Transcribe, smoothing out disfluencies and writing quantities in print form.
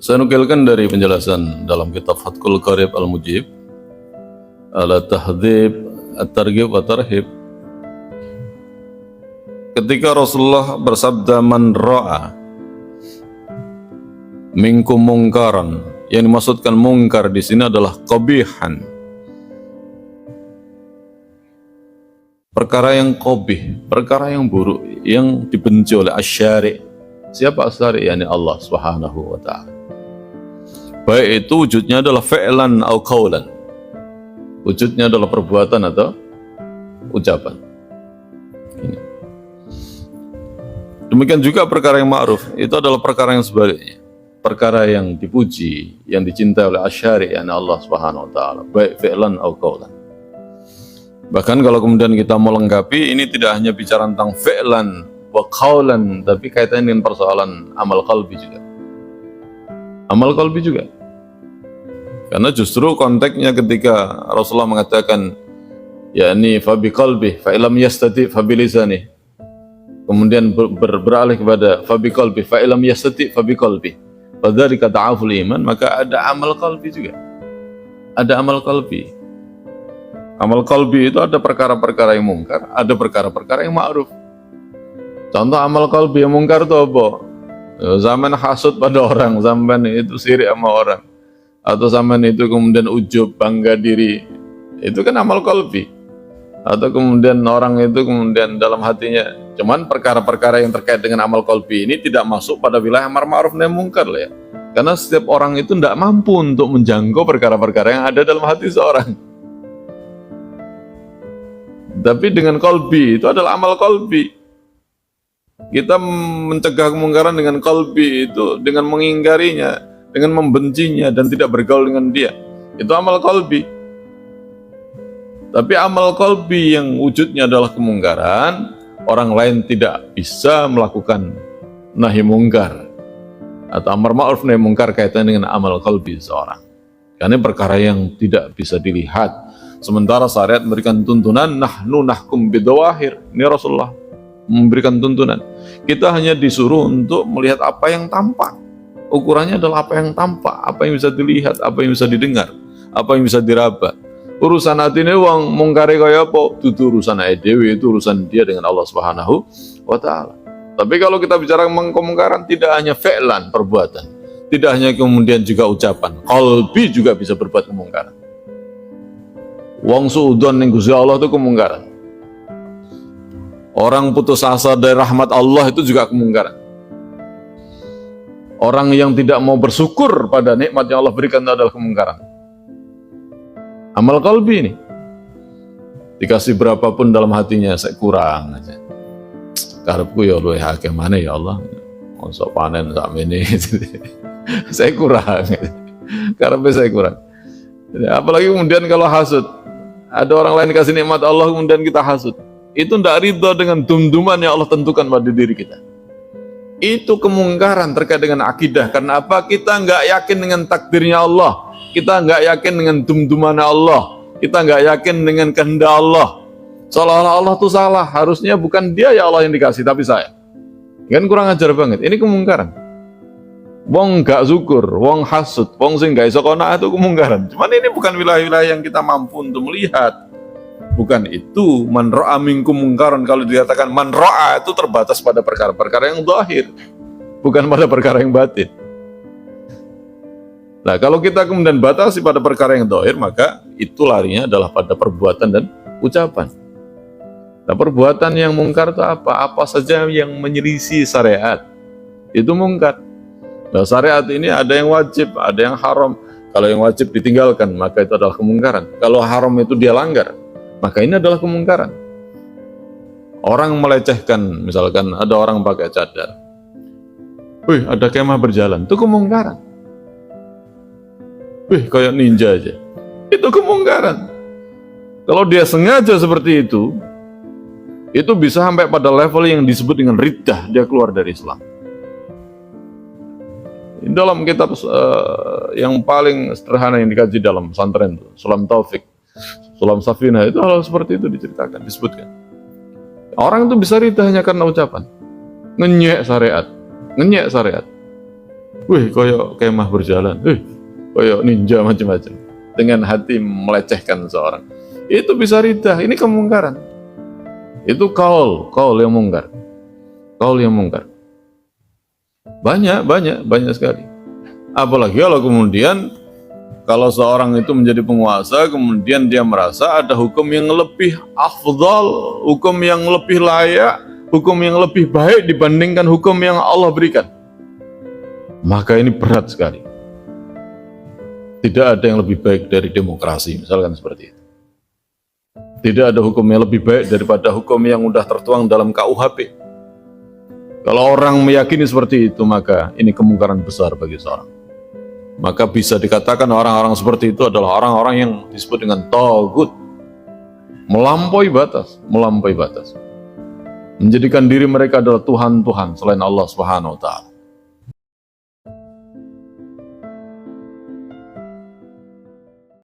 Saya nukilkan dari penjelasan dalam kitab Fathul Qarib Al-Mujib ala Tahdhib At-Targhib wa Tarhib, ketika Rasulullah bersabda man ra'a minkum mungkaran, yang dimaksudkan mungkar di sini adalah qabihan, perkara yang qabih, perkara yang buruk, yang dibenci oleh asyari'. Siapa asyari'? Yani Allah Subhanahu wa ta'ala. Baik itu wujudnya adalah fi'lan atau qawlan, wujudnya adalah perbuatan atau ucapan. Ini. Demikian juga perkara yang ma'ruf, itu adalah perkara yang sebaliknya, perkara yang dipuji, yang dicintai oleh asyari', yani Allah Subhanahu wa ta'ala, baik fi'lan atau qawlan. Bahkan kalau kemudian kita mau lengkapi, ini tidak hanya bicara tentang fi'lan wa qawlan, tapi kaitannya dengan persoalan amal qalbi juga. Amal qalbi juga. Karena justru konteksnya ketika Rasulullah mengatakan yakni fa bi qalbi fa illam yastati fa bi lisani, kemudian beralih kepada fa bi qalbi fa illam yastati fa bi qalbi, fadzalika ta'aful iman, maka ada amal qalbi juga. Ada amal qalbi. Amal qalbi itu ada perkara-perkara yang mungkar, ada perkara-perkara yang ma'ruf. Contoh amal qalbi yang mungkar itu apa? Zaman hasud pada orang, zaman itu sirik sama orang, atau zaman itu kemudian ujub, bangga diri, itu kan amal qalbi. Atau kemudian orang itu kemudian dalam hatinya, cuman perkara-perkara yang terkait dengan amal qalbi ini tidak masuk pada wilayah amar ma'ruf nahi mungkar lah ya. Karena setiap orang itu tidak mampu untuk menjangkau perkara-perkara yang ada dalam hati seorang. Tapi dengan qalbi, itu adalah amal qalbi. Kita mencegah kemungkaran dengan qalbi itu, dengan mengingkarinya, dengan membencinya dan tidak bergaul dengan dia. Itu amal qalbi. Tapi amal qalbi yang wujudnya adalah kemungkaran, orang lain tidak bisa melakukan nahi mungkar atau amar ma'ruf nahi mungkar kaitannya dengan amal qalbi seorang. Karena perkara yang tidak bisa dilihat. Sementara syariat memberikan tuntunan nahnu nahkum bidawahir. Ini Rasulullah memberikan tuntunan. Kita hanya disuruh untuk melihat apa yang tampak. Ukurannya adalah apa yang tampak, apa yang bisa dilihat, apa yang bisa didengar, apa yang bisa diraba. Urusan hati ini wong mungkari kaya apa? Itu urusan dewi, itu urusan dia dengan Allah Subhanahu wa ta'ala. Tapi kalau kita bicara kemungkaran, tidak hanya fi'lan, perbuatan, tidak hanya kemudian juga ucapan, qalbi juga bisa berbuat kemungkaran. Wong suudon ning Gusti Allah itu kemungkaran. Orang putus asa dari rahmat Allah itu juga kemungkaran. Orang yang tidak mau bersyukur pada nikmat yang Allah berikan itu adalah kemungkaran. Amal qalbi ini. Dikasih berapapun dalam hatinya, saya kurang aja. Karepku ya luwih akeh maneh ya Allah. Mosok panen sakmene. Saya kurang. Karepe saya kurang. Apalagi kemudian kalau hasud. Ada orang lain kasih nikmat Allah kemudian kita hasud. Itu tidak ridho dengan dum-duman yang Allah tentukan pada diri kita. Itu kemungkaran terkait dengan akidah. Karena apa? Kita nggak yakin dengan takdirnya Allah. Kita nggak yakin dengan dum-duman Allah. Kita nggak yakin dengan kehendak Allah. Seolah-olah Allah itu salah. Harusnya bukan dia ya Allah yang dikasih, tapi saya. Kan kurang ajar banget. Ini kemungkaran. Wong nggak syukur, wong hasud, wong sing nggak iso qanaah itu kemungkaran. Cuman ini bukan wilayah-wilayah yang kita mampu untuk melihat. Bukan itu man ra'a minkum mungkaran. Kalau dikatakan man ra'a itu terbatas pada perkara-perkara yang zahir, bukan pada perkara yang batin. Nah, kalau kita kemudian batasi pada perkara yang zahir, maka itu larinya adalah pada perbuatan dan ucapan. Nah, perbuatan yang mungkar itu apa? Apa saja yang menyelisih syariat itu mungkar. Nah, syariat ini ada yang wajib, ada yang haram. Kalau yang wajib ditinggalkan, maka itu adalah kemungkaran. Kalau haram itu dia langgar, maka ini adalah kemungkaran. Orang melecehkan, misalkan ada orang pakai cadar. Wih, ada kemah berjalan, itu kemungkaran. Wih, kayak ninja aja. Itu kemungkaran. Kalau dia sengaja seperti itu bisa sampai pada level yang disebut dengan riddah, dia keluar dari Islam. Dalam kitab yang paling sederhana yang dikaji dalam pesantren, Sulam Taufik, Sulam Safinah, itu hal seperti itu diceritakan, disebutkan. Orang itu bisa ridha hanya karena ucapan, ngenyek syariat. Wih, koyo kemah berjalan. Koyo ninja macam-macam. Dengan hati melecehkan seorang. Itu bisa ridah. Ini kemungkaran. Itu kaul yang mungkar. Kaul yang mungkar. Banyak sekali. Apalagi kalau kemudian kalau seorang itu menjadi penguasa, kemudian dia merasa ada hukum yang lebih afdal, hukum yang lebih layak, hukum yang lebih baik dibandingkan hukum yang Allah berikan. Maka ini berat sekali. Tidak ada yang lebih baik dari demokrasi, misalkan seperti itu. Tidak ada hukum yang lebih baik daripada hukum yang sudah tertuang dalam KUHP. Kalau orang meyakini seperti itu, maka ini kemungkaran besar bagi seorang. Maka bisa dikatakan orang-orang seperti itu adalah orang-orang yang disebut dengan tagut, melampaui batas, menjadikan diri mereka adalah Tuhan-Tuhan selain Allah Subhanahu wa Ta'ala.